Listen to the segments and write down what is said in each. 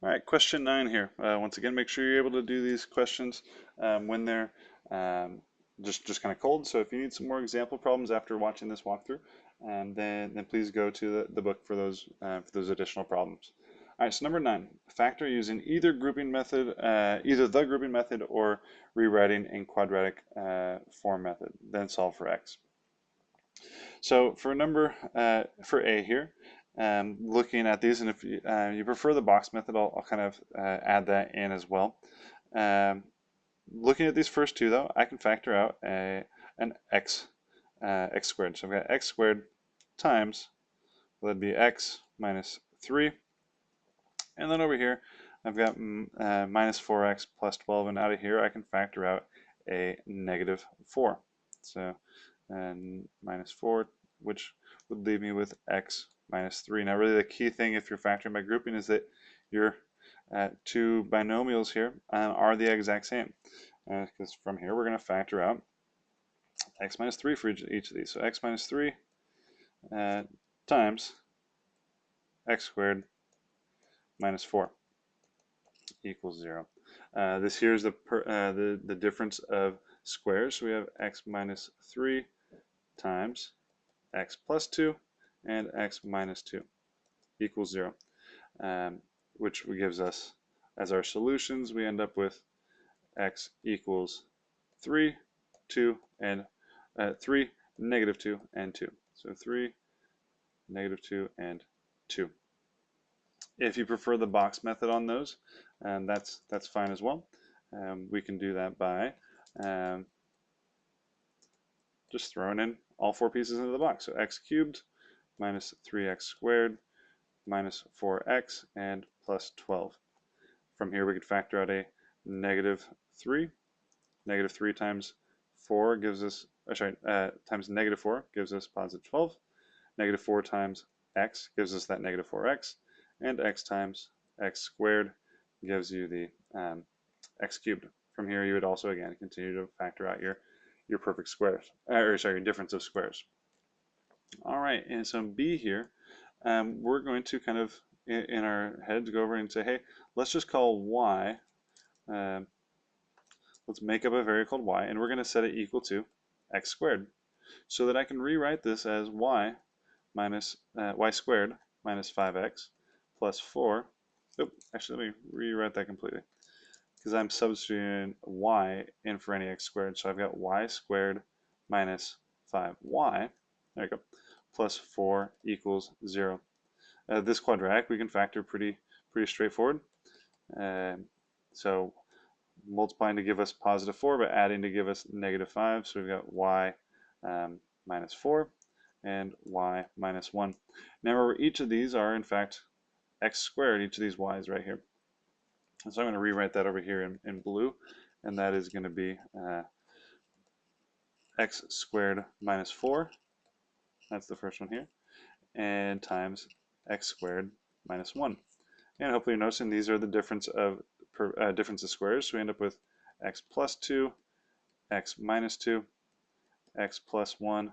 All right, question 9 here. Once again, make sure you're able to do these questions when they're um, just kind of cold. So if you need some more example problems after watching this walkthrough, then please go to the book for those additional problems. All right, so number 9, factor using either grouping method, either the grouping method or rewriting in quadratic form method, then solve for x. So for A here, looking at these, and if you prefer the box method, I'll kind of add that in as well. Looking at these first two though, I can factor out an x squared. So I've got x squared times, well, that'd be x minus 3. And then over here, I've got minus 4x plus 12, and out of here I can factor out a negative 4. So minus 4, which would leave me with x minus 3. Now really the key thing if you're factoring by grouping is that your two binomials here are the exact same. Because from here we're going to factor out x minus 3 for each of these. So x minus 3 times x squared minus 4 equals 0. This here is the difference of squares. So we have x minus 3 times x plus 2 and x minus 2 equals 0, which gives us, as our solutions, we end up with x equals 3, 2, and 3, negative 2, and 2. So 3, negative 2, and 2. If you prefer the box method on those, that's fine as well. We can do that by just throwing in all four pieces into the box. So x cubed minus 3x squared minus 4x and plus 12. From here we could factor out a negative 3. Negative 3 times 4 gives us, times negative 4 gives us positive 12. Negative 4 times x gives us that negative 4x. And x times x squared gives you the x cubed. From here you would also again continue to factor out your perfect squares, or sorry, your difference of squares. All right, and so B here, we're going to kind of in our heads go over and say, hey, let's just call y, let's make up a variable called y, and we're going to set it equal to x squared, so that I can rewrite this as y minus y squared minus 5x plus 4. Oh, actually, let me rewrite that completely, because I'm substituting y in for any x squared. So I've got y squared minus 5y, there you go, plus 4 equals 0. This quadratic we can factor pretty straightforward. So multiplying to give us positive 4, but adding to give us negative 5. So we've got y minus 4 and y minus 1. Now remember, each of these are in fact x squared, each of these y's right here. And so I'm going to rewrite that over here in blue, and that is going to be x squared minus 4, that's the first one here, and times x squared minus 1. And hopefully you're noticing these are the difference of squares, so we end up with x plus 2, x minus 2, x plus 1,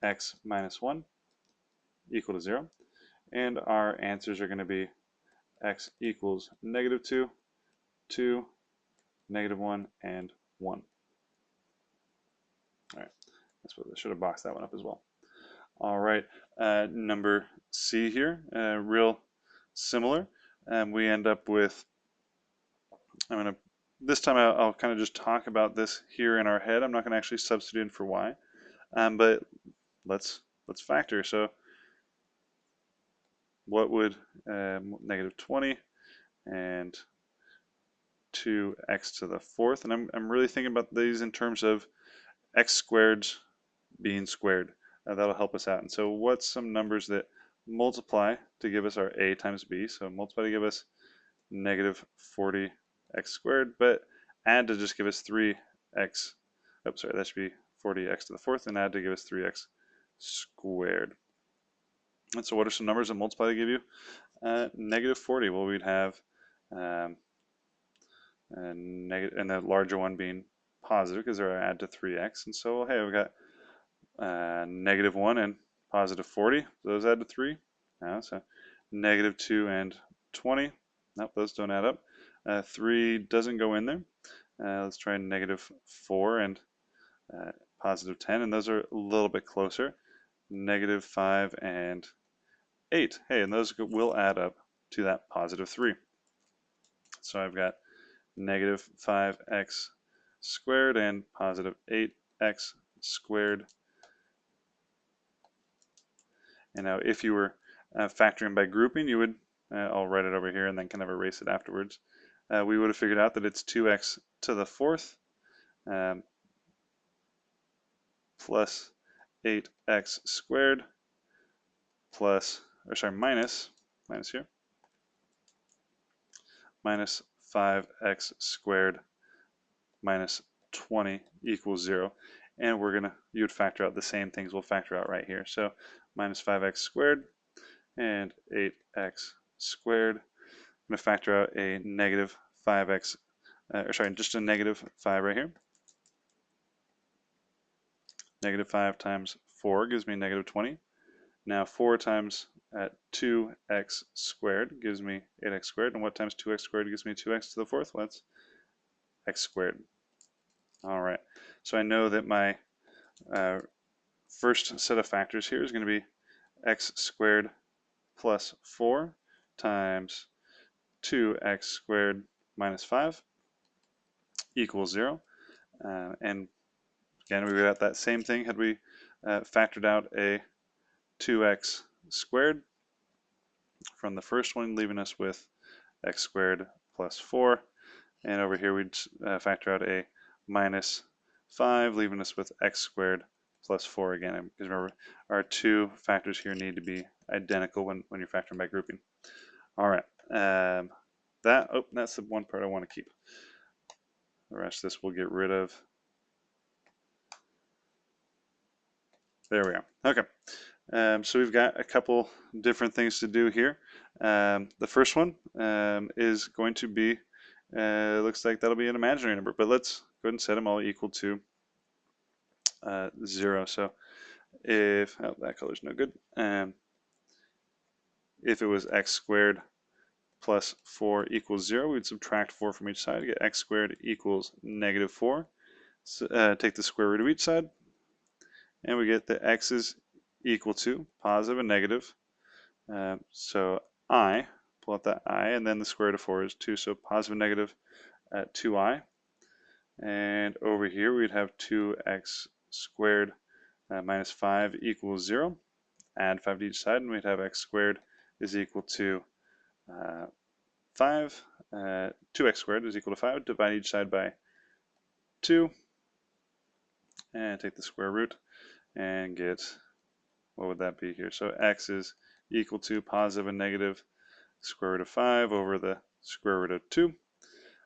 x minus 1 equal to 0. And our answers are going to be x equals negative 2, 2, negative 1, and 1. All right, that's what I should have boxed that one up as well. All right, number C here, real similar. We end up with, this time I'll kind of just talk about this here in our head. I'm not going to actually substitute in for y, but let's factor. So what would negative 20 and 2x to the fourth, and I'm really thinking about these in terms of x squared being squared. That'll help us out. And so what's some numbers that multiply to give us our a times b? So multiply to give us negative 40x squared, but add to just give us 3x, oh sorry, that should be 40x to the fourth, and add to give us 3x squared. And so what are some numbers that multiply to give you negative 40? Well, we'd have and the larger one being positive because they're add to 3x. And so, hey, we've got negative 1 and positive 40. Those add to 3. So negative 2 and 20. Nope, those don't add up. 3 doesn't go in there. Let's try negative 4 and positive 10, and those are a little bit closer. Negative 5 and 8. Hey, and those will add up to that positive 3. So I've got negative 5x squared and positive 8x squared. And now if you were factoring by grouping, you would, I'll write it over here and then kind of erase it afterwards. We would have figured out that it's 2x to the fourth plus 8x squared plus, or sorry, minus here, minus 5x squared minus 20 equals 0. And you would factor out the same things we'll factor out right here. So minus 5x squared and 8x squared. I'm going to factor out a negative 5x, or sorry, just a negative 5 right here. Negative 5 times 4 gives me negative 20. Now 4 times 2x squared gives me 8x squared. And what times 2x squared gives me 2x to the fourth? Well, that's x squared. All right, so I know that my first set of factors here is going to be x squared plus 4 times 2x squared minus 5 equals 0. And again, we got that same thing had we factored out a 2x squared from the first one, leaving us with x squared plus 4. And over here we'd factor out a minus 5, leaving us with x squared plus 4 again. Because remember, our two factors here need to be identical when you're factoring by grouping. All right, that's the one part I want to keep. The rest of this we'll get rid of. There we are. Okay, so we've got a couple different things to do here. The first one is going to be, looks like that'll be an imaginary number, but let's go ahead and set them all equal to 0. So if, oh, that color's no good. If it was x squared plus 4 equals 0, we'd subtract 4 from each side to get x squared equals negative 4. So, take the square root of each side, and we get that x is equal to positive and negative. So I, pull out that I, and then the square root of 4 is 2, so positive and negative at 2i. And over here we'd have 2x squared minus 5 equals 0. Add 5 to each side, and we'd have x squared is equal to 5. 2x squared is equal to 5. Divide each side by 2. And take the square root and get, what would that be here? So x is equal to positive and negative square root of 5 over the square root of 2.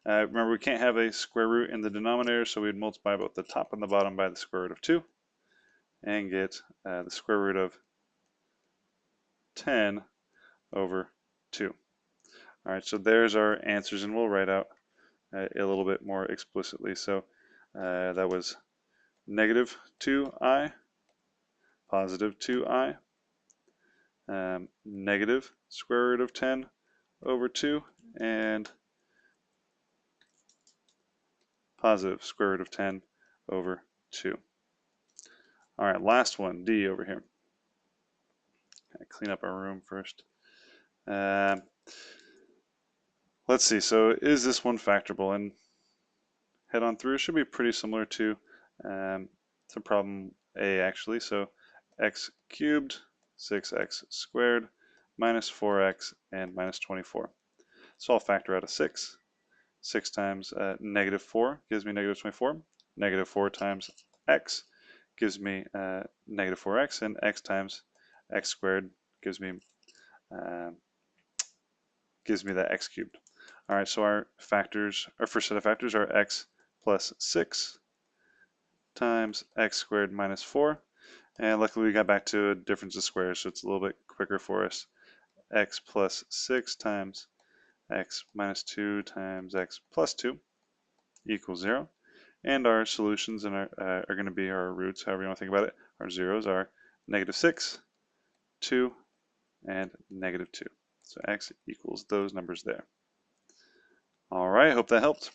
Remember, we can't have a square root in the denominator, so we'd multiply both the top and the bottom by the square root of 2 and get the square root of 10 over 2. All right, so there's our answers, and we'll write out a little bit more explicitly. So that was negative 2i, positive 2i, negative square root of 10 over 2, and positive square root of 10 over 2. All right, last one, D over here. Clean up our room first. Let's see, so is this one factorable? And head on through, it should be pretty similar to problem A actually. So x cubed, 6x squared, minus 4x, and minus 24. So I'll factor out a 6. 6 times negative 4 gives me negative 24. Negative 4 times x gives me negative 4x, and x times x squared gives me that x cubed. All right, so our first set of factors are x plus 6 times x squared minus 4. And luckily we got back to a difference of squares, so it's a little bit quicker for us. X plus 6 times x minus 2 times x plus 2 equals 0. And our solutions are going to be our roots, however you want to think about it. Our zeros are negative 6, 2, and negative 2. So x equals those numbers there. All right, hope that helped.